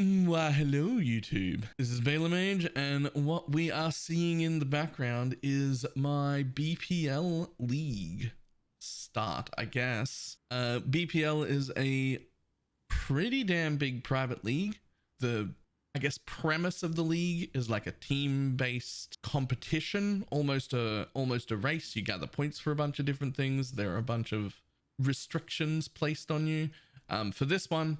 Why, hello YouTube. This is BalorMage, and what we are seeing in the background is my BPL League start, I guess. BPL is a pretty damn big private league. The, I guess, premise of the league is like a team-based competition, almost a race. You gather points for a bunch of different things. There are a bunch of restrictions placed on you. For this one,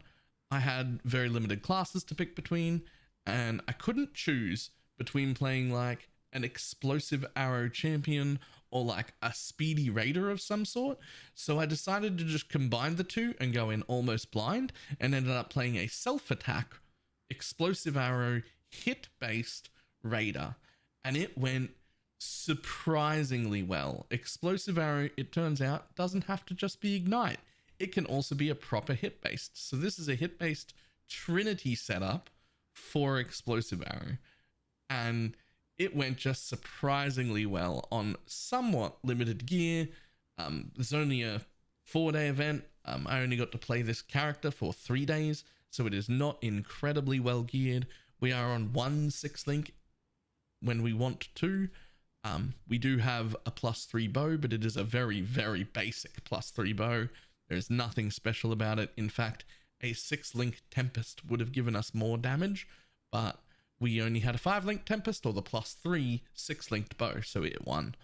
I had very limited classes to pick between, and I couldn't choose between playing like an explosive arrow champion or like a speedy raider of some sort. So I decided to just combine the two and go in almost blind, and ended up playing a self-attack explosive arrow hit-based raider, and it went surprisingly well. Explosive arrow, it turns out, doesn't have to just be ignite. It can also be a proper hit-based. So this is a hit-based Trinity setup for explosive arrow, and it went just surprisingly well on somewhat limited gear. It's only a 4-day event. I only got to play this character for 3 days, so it is not incredibly well geared. We are on 1 6-link when we want to. We do have a +3 bow, but it is a very, very basic +3 bow. There's nothing special about it. In fact, a 6-link Tempest would have given us more damage, but we only had a 5-link Tempest or the +3 6-linked bow, so it won.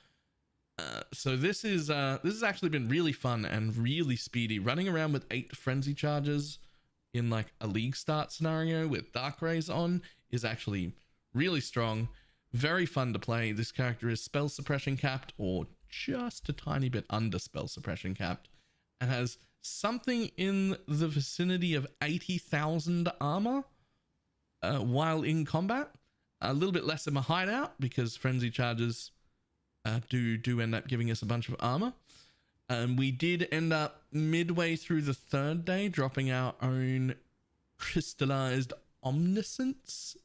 So this has actually been really fun and really speedy. Running around with 8 frenzy charges in like a league start scenario with Dark Rays on is actually really strong. Very fun to play. This character is spell suppression capped, or just a tiny bit under spell suppression capped, and has something in the vicinity of 80,000 armor while in combat. A little bit less in my hideout because frenzy charges do end up giving us a bunch of armor. We did end up midway through the 3rd day dropping our own crystallized omniscience.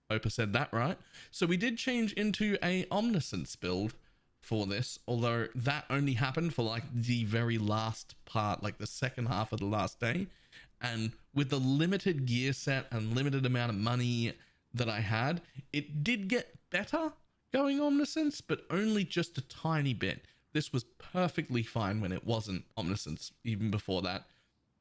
Hope I said that right. So we did change into a omniscience build for this, although that only happened for like the very last part, like the second half of the last day. And with the limited gear set and limited amount of money that I had, it did get better going omniscience, but only just a tiny bit. This was perfectly fine when it wasn't omniscience even before that.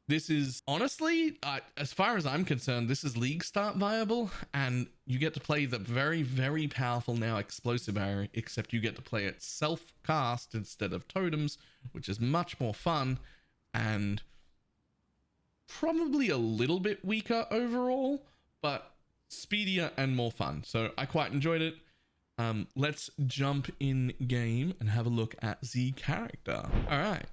This is honestly, as far as I'm concerned, this is league start viable, and you get to play the very, very powerful now explosive arrow, except you get to play it self-cast instead of totems, which is much more fun and probably a little bit weaker overall, but speedier and more fun. So I quite enjoyed it. Let's jump in game and have a look at the character. All right.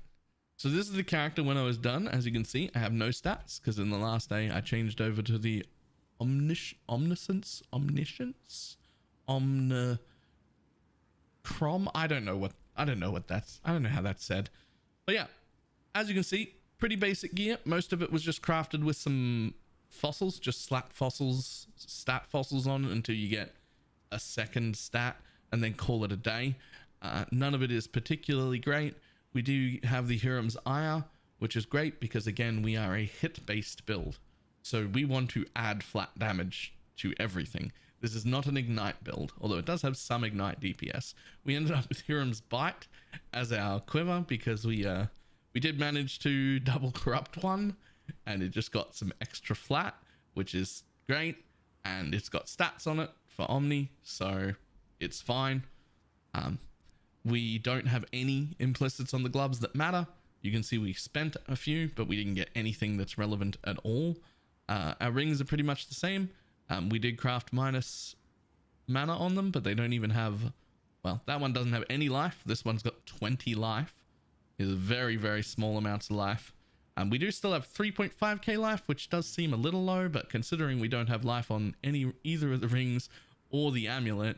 So this is the character when I was done. As you can see, I have no stats because in the last day I changed over to the omniscience, omnicrom. I don't know how that's said. But yeah, as you can see, pretty basic gear. Most of it was just crafted with some fossils, just slap fossils, stat fossils on until you get a 2nd stat and then call it a day. None of it is particularly great. We do have the Hiram's Ire, which is great because again, we are a hit-based build. So we want to add flat damage to everything. This is not an ignite build, although it does have some ignite DPS. We ended up with Hiram's Bite as our quiver because we did manage to double corrupt one, and it just got some extra flat, which is great. And it's got stats on it for Omni, so it's fine. We don't have any implicits on the gloves that matter. You can see we spent a few, but we didn't get anything that's relevant at all. Our rings are pretty much the same. We did craft minus mana on them, but they don't even have, well, that one doesn't have any life. This one's got 20 life. It's very, very small amounts of life. We do still have 3.5k life, which does seem a little low, but considering we don't have life on either of the rings or the amulet,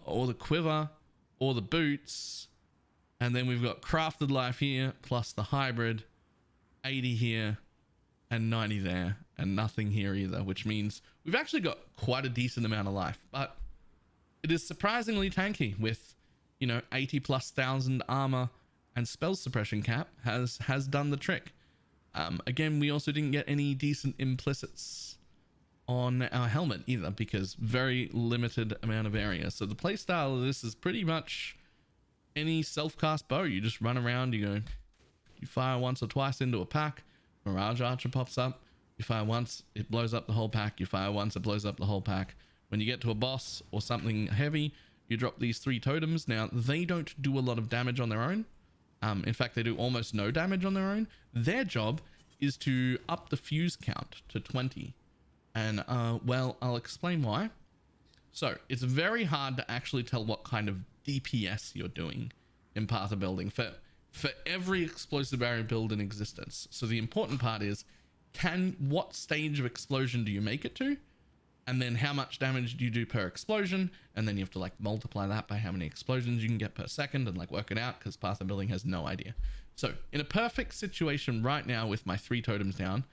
or the quiver, or the boots, and then we've got crafted life here plus the hybrid, 80 here and 90 there, and nothing here either, which means we've actually got quite a decent amount of life, but it is surprisingly tanky with, you know, 80,000+ armor, and spell suppression cap has done the trick. Again, we also didn't get any decent implicits on our helmet either, because very limited amount of area. So the playstyle of this is pretty much any self-cast bow. You just run around, you fire once or twice into a pack, Mirage Archer pops up, you fire once, it blows up the whole pack, you fire once, it blows up the whole pack. When you get to a boss or something heavy, you drop these 3 totems. Now, they don't do a lot of damage on their own. In fact, they do almost no damage on their own. Their job is to up the fuse count to 20. And, well, I'll explain why. So, it's very hard to actually tell what kind of DPS you're doing in Path of Building for every explosive barrier build in existence. So the important part is, what stage of explosion do you make it to? And then how much damage do you do per explosion? And then you have to like multiply that by how many explosions you can get per second and like work it out, because Path of Building has no idea. So in a perfect situation right now with my 3 totems down,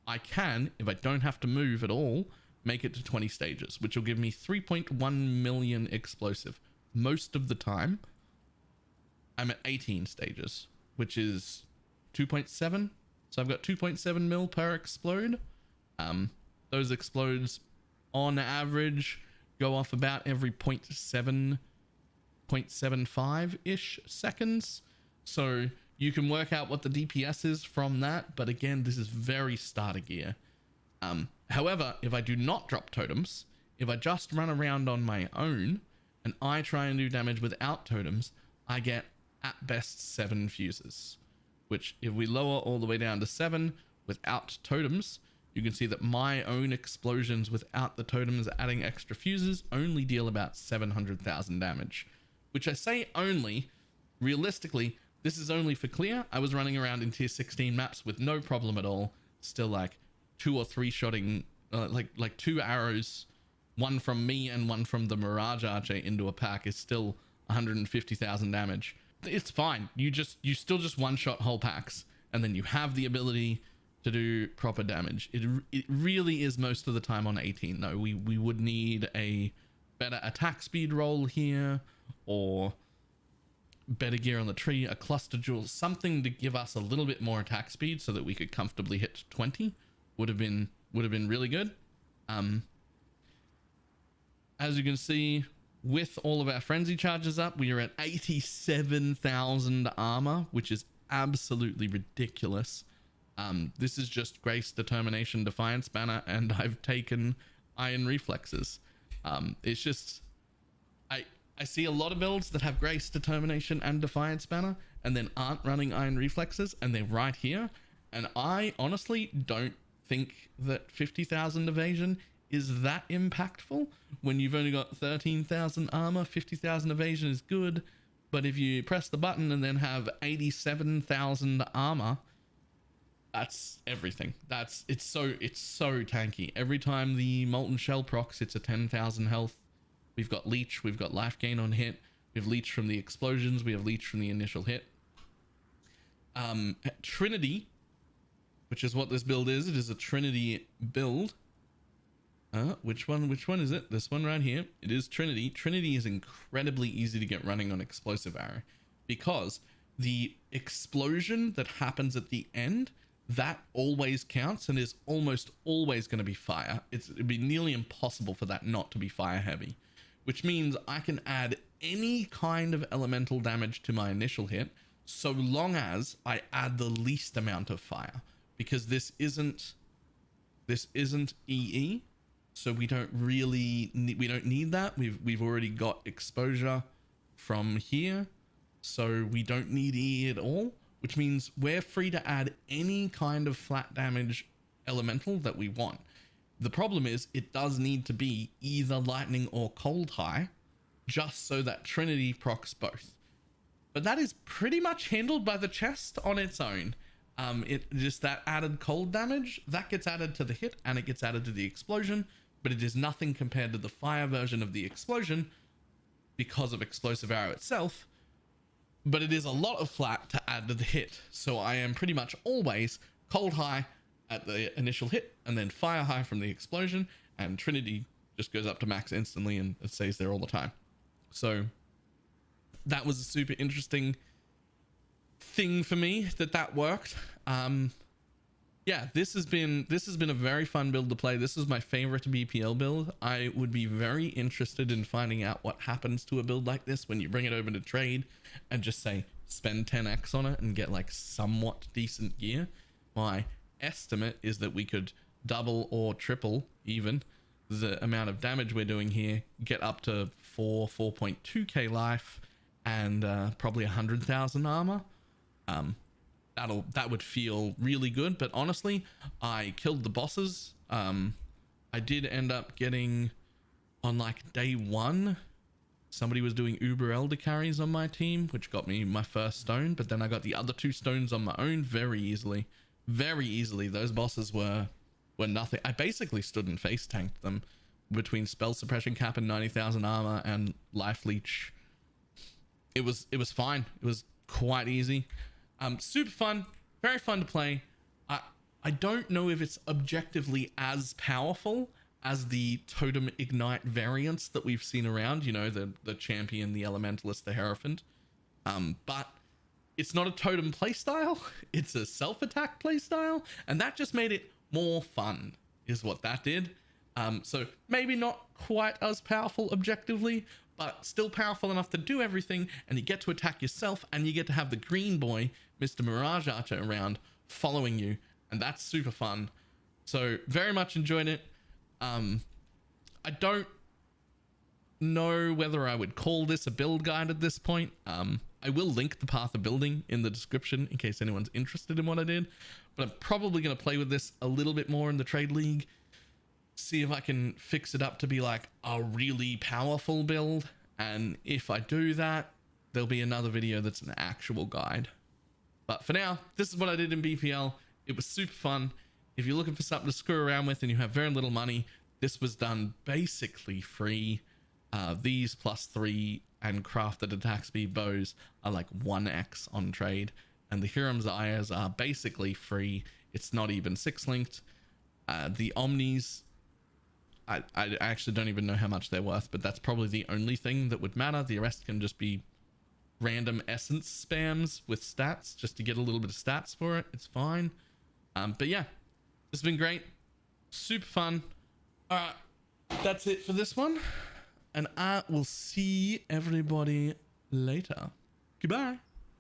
I can, if I don't have to move at all, make it to 20 stages, which will give me 3.1 million explosive. Most of the time, I'm at 18 stages, which is 2.7. So I've got 2.7 mil per explode. Those explodes on average go off about every 0.75-ish seconds. So you can work out what the DPS is from that. But again, this is very starter gear. However, if I do not drop totems, if I just run around on my own and I try and do damage without totems, I get at best 7 fuses, which if we lower all the way down to 7 without totems, you can see that my own explosions without the totems adding extra fuses only deal about 700,000 damage, which I say only. Realistically, this is only for clear. I was running around in tier 16 maps with no problem at all, still like 2 or 3 shotting, like 2 arrows, one from me and one from the Mirage Archer into a pack is still 150,000 damage. It's fine. You still just one-shot whole packs, and then you have the ability to do proper damage. It really is most of the time on 18 though. We would need a better attack speed roll here, or better gear on the tree, a cluster jewel, something to give us a little bit more attack speed so that we could comfortably hit 20 would have been really good. As you can see, with all of our frenzy charges up, we are at 87,000 armor, which is absolutely ridiculous. This is just Grace, Determination, Defiance banner, and I've taken Iron Reflexes. It's just, I see a lot of builds that have Grace, Determination, and Defiance banner, and then aren't running Iron Reflexes, and they're right here. And I honestly don't think that 50,000 evasion is that impactful when you've only got 13,000 armor. 50,000 evasion is good, but if you press the button and then have 87,000 armor, that's everything. It's so tanky. Every time the Molten Shell procs, it's a 10,000 health. We've got leech, we've got life gain on hit, we have leech from the explosions, we have leech from the initial hit. Trinity, which is what this build is. It is a Trinity build. Which one is it? This one right here. It is Trinity. Trinity is incredibly easy to get running on explosive arrow, because the explosion that happens at the end, that always counts and is almost always going to be fire. It'd be nearly impossible for that not to be fire heavy, which means I can add any kind of elemental damage to my initial hit, so long as I add the least amount of fire, because this isn't EE. So we don't need that. We've already got exposure from here, so we don't need E at all, which means we're free to add any kind of flat damage elemental that we want. The problem is it does need to be either lightning or cold high, just so that Trinity procs both. But that is pretty much handled by the chest on its own. It just, that added cold damage, that gets added to the hit and it gets added to the explosion, but it is nothing compared to the fire version of the explosion because of explosive arrow itself. But it is a lot of flat to add to the hit, so I am pretty much always cold high at the initial hit and then fire high from the explosion, and Trinity just goes up to max instantly and it stays there all the time. So that was a super interesting thing for me that worked. yeah, this has been a very fun build to play. This is my favorite BPL build. I would be very interested in finding out what happens to a build like this when you bring it over to trade and just say spend 10x on it and get like somewhat decent gear. My estimate is that we could double or triple even the amount of damage we're doing here, get up to 4.2k life, and probably 100,000 armor. That would feel really good. But honestly, I killed the bosses. I did end up getting on like day one, somebody was doing Uber Elder carries on my team, which got me my first stone, but then I got the other 2 stones on my own very easily. Those bosses were nothing. I basically stood and face tanked them between spell suppression cap and 90,000 armor and life leech. It was fine. It was quite easy. Super fun, very fun to play. I don't know if it's objectively as powerful as the totem ignite variants that we've seen around, you know, the champion, the elementalist, the hierophant. But it's not a totem playstyle, it's a self-attack playstyle, and that just made it more fun, is what that did. So maybe not quite as powerful objectively, but still powerful enough to do everything, and you get to attack yourself, and you get to have the green boy, Mr. Mirage Archer, around following you, and that's super fun. So very much enjoyed it. I don't know whether I would call this a build guide at this point. I will link the path of building in the description in case anyone's interested in what I did, but I'm probably going to play with this a little bit more in the trade league, see if I can fix it up to be like a really powerful build. And if I do that, there'll be another video that's an actual guide. But for now, this is what I did in BPL. It was super fun. If you're looking for something to screw around with and you have very little money, this was done basically free. These +3 and crafted attack speed bows are like 1x on trade, and the Hiram's Ayers are basically free. It's not even 6 linked. The Omnis, I actually don't even know how much they're worth, but that's probably the only thing that would matter. The rest can just be random essence spams with stats just to get a little bit of stats for it. It's fine. But yeah, it's been great, super fun. All right, that's it for this one, and I will see everybody later. Goodbye.